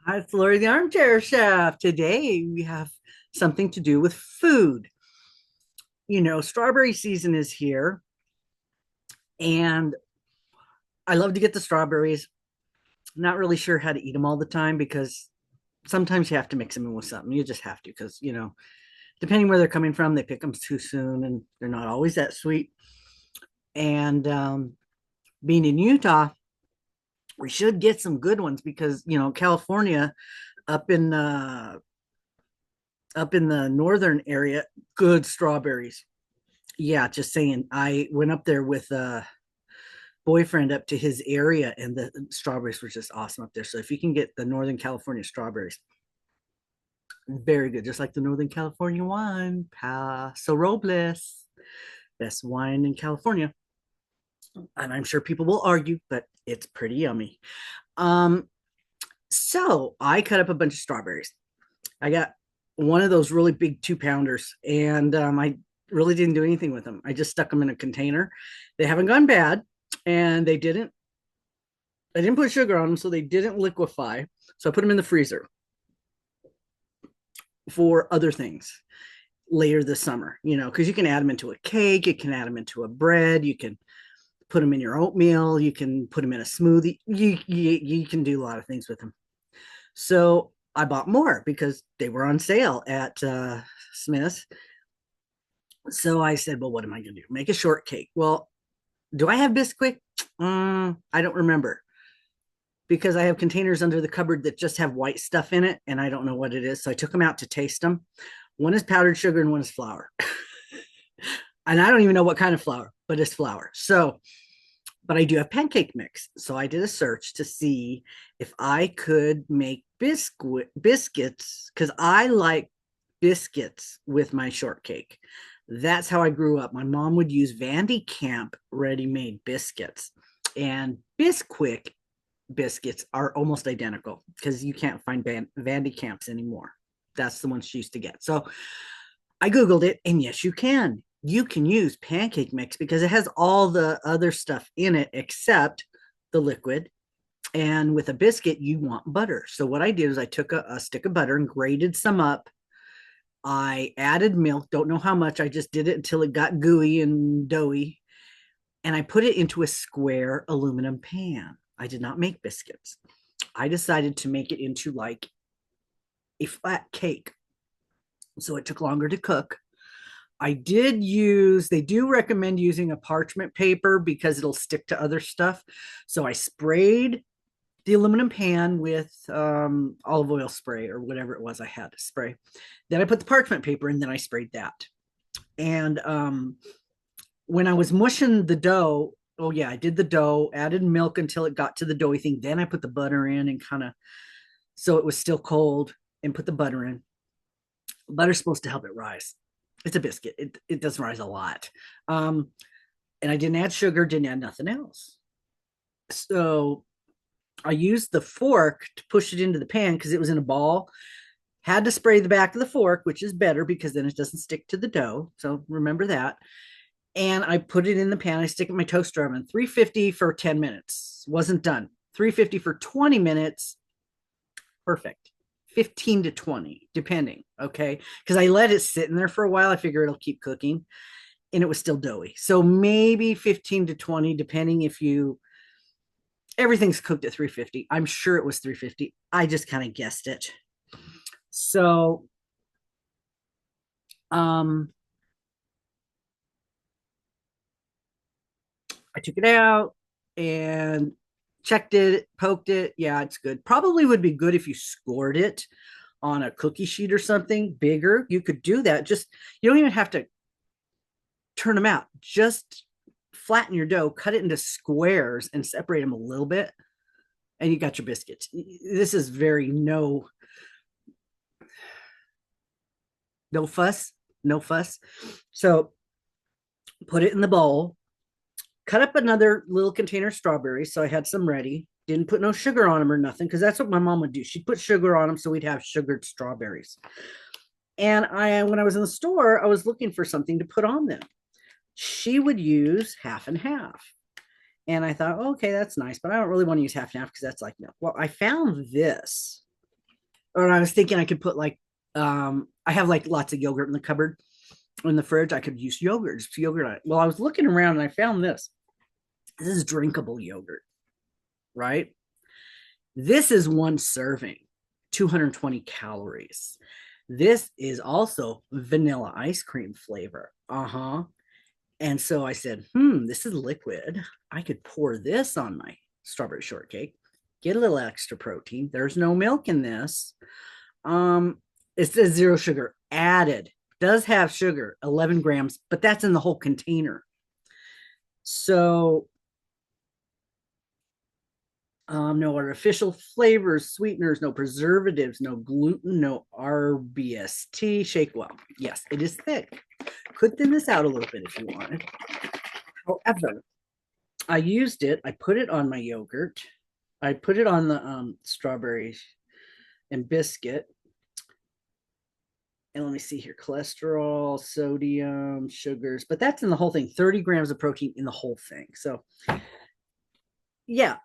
Hi, it's Lori, the armchair chef. Today we have something to do with food. Strawberry season is here, and I love to get the strawberries. Not really sure how to eat them all the time because sometimes you have to mix them in with something. You just have to because, depending where they're coming from, they pick them too soon and they're not always that sweet. And being in Utah, we should get some good ones because, California up in the northern area, good strawberries. Yeah, just saying. I went up there with a boyfriend up to his area, and the strawberries were just awesome up there. So if you can get the Northern California strawberries, very good, just like the Northern California wine, Paso Robles, best wine in California. And I'm sure people will argue, but it's pretty yummy. Um, so I cut up a bunch of strawberries. I got one of those really big 2 pounders, and I really didn't do anything with them. I just stuck them in a container. They haven't gone bad, and they didn't. I didn't put sugar on them, so they didn't liquefy. So I put them in the freezer for other things later this summer. Because you can add them into a cake, you can add them into a bread, you can put them in your oatmeal, you can put them in a smoothie. You can do a lot of things with them. So I bought more because they were on sale at Smith's. So I said, well, what am I going to do? Make a shortcake. Well, do I have Bisquick? I don't remember because I have containers under the cupboard that just have white stuff in it and I don't know what it is. So I took them out to taste them. One is powdered sugar and one is flour. And I don't even know what kind of flour, but it's flour. So, but I do have pancake mix. So I did a search to see if I could make biscuits because I like biscuits with my shortcake. That's how I grew up. My mom would use Vandy Camp ready-made biscuits, and Bisquick biscuits are almost identical because you can't find Vandy Camps anymore. That's the ones she used to get. So I Googled it, and yes, you can. You can use pancake mix because it has all the other stuff in it except the liquid. And with a biscuit, you want butter. So what I did is I took a stick of butter and grated some up. I added milk, don't know how much. I just did it until it got gooey and doughy. And I put it into a square aluminum pan. I did not make biscuits. I decided to make it into like a flat cake. So it took longer to cook. They do recommend using a parchment paper because it'll stick to other stuff. So I sprayed the aluminum pan with olive oil spray or whatever it was I had to spray. Then I put the parchment paper and then I sprayed that. And when I was mushing the dough, oh yeah, I did the dough, added milk until it got to the doughy thing. Then I put the butter in and kind of so it was still cold and put the butter in. Butter's supposed to help it rise. It's a biscuit. It doesn't rise a lot. Um, and I didn't add sugar, didn't add nothing else. So I used the fork to push it into the pan because it was in a ball. Had to spray the back of the fork, which is better because then it doesn't stick to the dough. So remember that. And I put it in the pan. I stick it in my toaster oven, 350 for 10 minutes. Wasn't done. 350 for 20 minutes. Perfect. 15 to 20, depending. Okay. Because I let it sit in there for a while. I figure it'll keep cooking. And it was still doughy. So maybe 15 to 20, depending if you everything's cooked at 350. I'm sure it was 350. I just kind of guessed it. So um I took it out and checked it, poked it. Yeah, it's good. Probably would be good if you scored it on a cookie sheet or something bigger. You could do that. Just you don't even have to turn them out. Just flatten your dough, cut it into squares and separate them a little bit and you got your biscuits. This is very no fuss, no fuss. So put it in the bowl, cut up another little container of strawberries. So I had some ready. Didn't put no sugar on them or nothing because that's what my mom would do. She'd put sugar on them so we'd have sugared strawberries. And when I was in the store, I was looking for something to put on them. She would use half and half. And I thought, okay, that's nice, but I don't really want to use half and half because that's like milk. Well, I found this Or I was thinking I could put like I have like lots of yogurt in the cupboard in the fridge. I could use yogurt, just yogurt on it. Well, I was looking around and I found this. This is drinkable yogurt, right? This is one serving, 220 calories. This is also vanilla ice cream flavor. Uh-huh. And so I said, this is liquid. I could pour this on my strawberry shortcake, get a little extra protein. There's no milk in this. It says zero sugar added. Does have sugar, 11 grams, but that's in the whole container. So no artificial flavors, sweeteners, no preservatives, no gluten, no RBST. Shake well. Yes, it is thick. Could thin this out a little bit if you wanted. However, I used it. I put it on my yogurt. I put it on the strawberries and biscuit. And let me see here, cholesterol, sodium, sugars, but that's in the whole thing, 30 grams of protein in the whole thing. So yeah,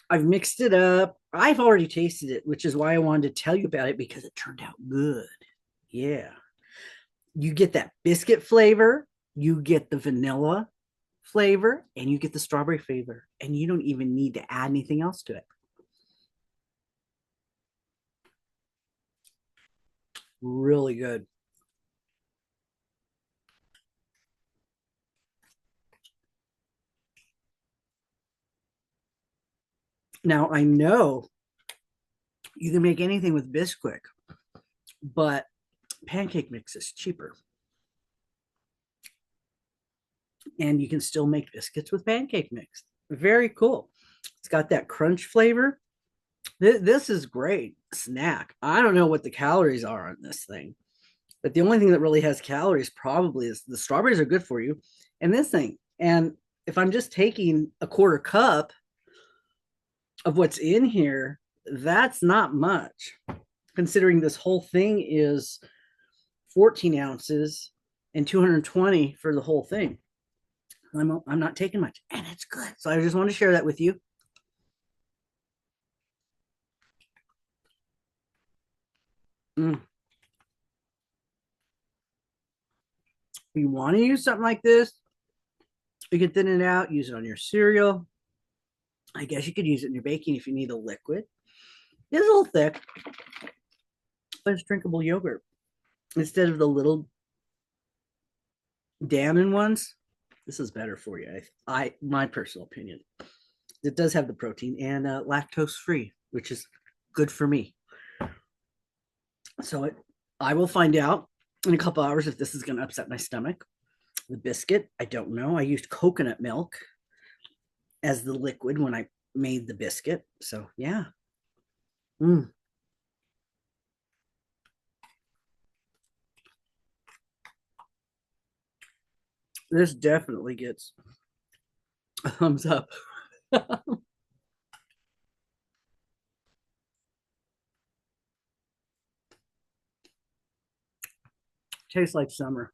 I've mixed it up. I've already tasted it, which is why I wanted to tell you about it, because it turned out good. Yeah. You get that biscuit flavor, you get the vanilla flavor, and you get the strawberry flavor, and you don't even need to add anything else to it. Really good. Now, I know you can make anything with Bisquick, but pancake mix is cheaper. And you can still make biscuits with pancake mix. Very cool. It's got that crunch flavor. This is great snack. I don't know what the calories are on this thing, but the only thing that really has calories probably is the strawberries are good for you, and this thing. And if I'm just taking a quarter cup of what's in here, that's not much, considering this whole thing is 14 ounces and 220 for the whole thing. I'm not taking much, and it's good. So I just want to share that with you. Mm. If you want to use something like this, you can thin it out, use it on your cereal. I guess you could use it in your baking if you need a liquid. It's a little thick, but it's drinkable yogurt instead of the little Dannon ones. This is better for you. I my personal opinion. It does have the protein and lactose free, which is good for me. So I will find out in a couple hours if this is going to upset my stomach. The biscuit, I don't know. I used coconut milk as the liquid when I made the biscuit. So yeah. Mm. This definitely gets a thumbs up. Tastes like summer.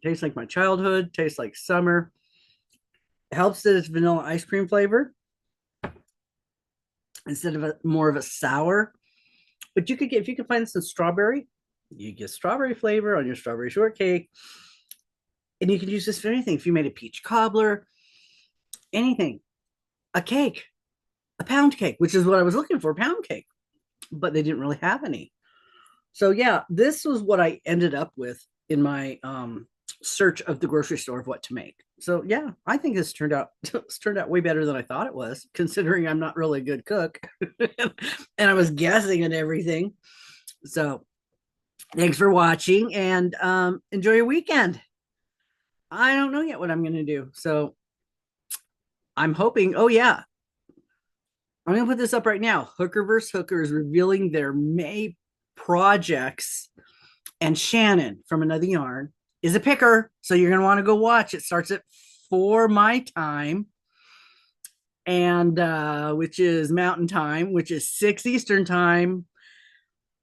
Tastes like my childhood. Tastes like summer. It helps that it's vanilla ice cream flavor instead of more of a sour. But you could get, if you could find some strawberry, you get strawberry flavor on your strawberry shortcake. And you can use this for anything. If you made a peach cobbler, anything, a cake, a pound cake, which is what I was looking for, pound cake, but they didn't really have any. So yeah, this was what I ended up with in my search of the grocery store of what to make. So yeah, I think this turned out way better than I thought it was, considering I'm not really a good cook, and I was guessing at everything. So thanks for watching, and enjoy your weekend. I don't know yet what I'm going to do, so I'm hoping. Oh yeah, I'm going to put this up right now. Hooker vs. Hooker is revealing their May projects, and Shannon from Another Yarn is a picker. So you're going to want to go watch. It starts at 4 my time, and which is Mountain Time, which is 6 Eastern Time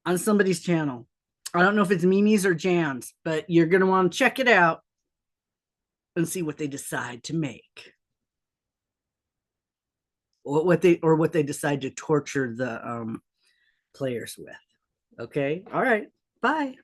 on somebody's channel. I don't know if it's Mimi's or Jan's, but you're going to want to check it out and see what they decide to make. What they decide to torture players with. Okay. All right. Bye.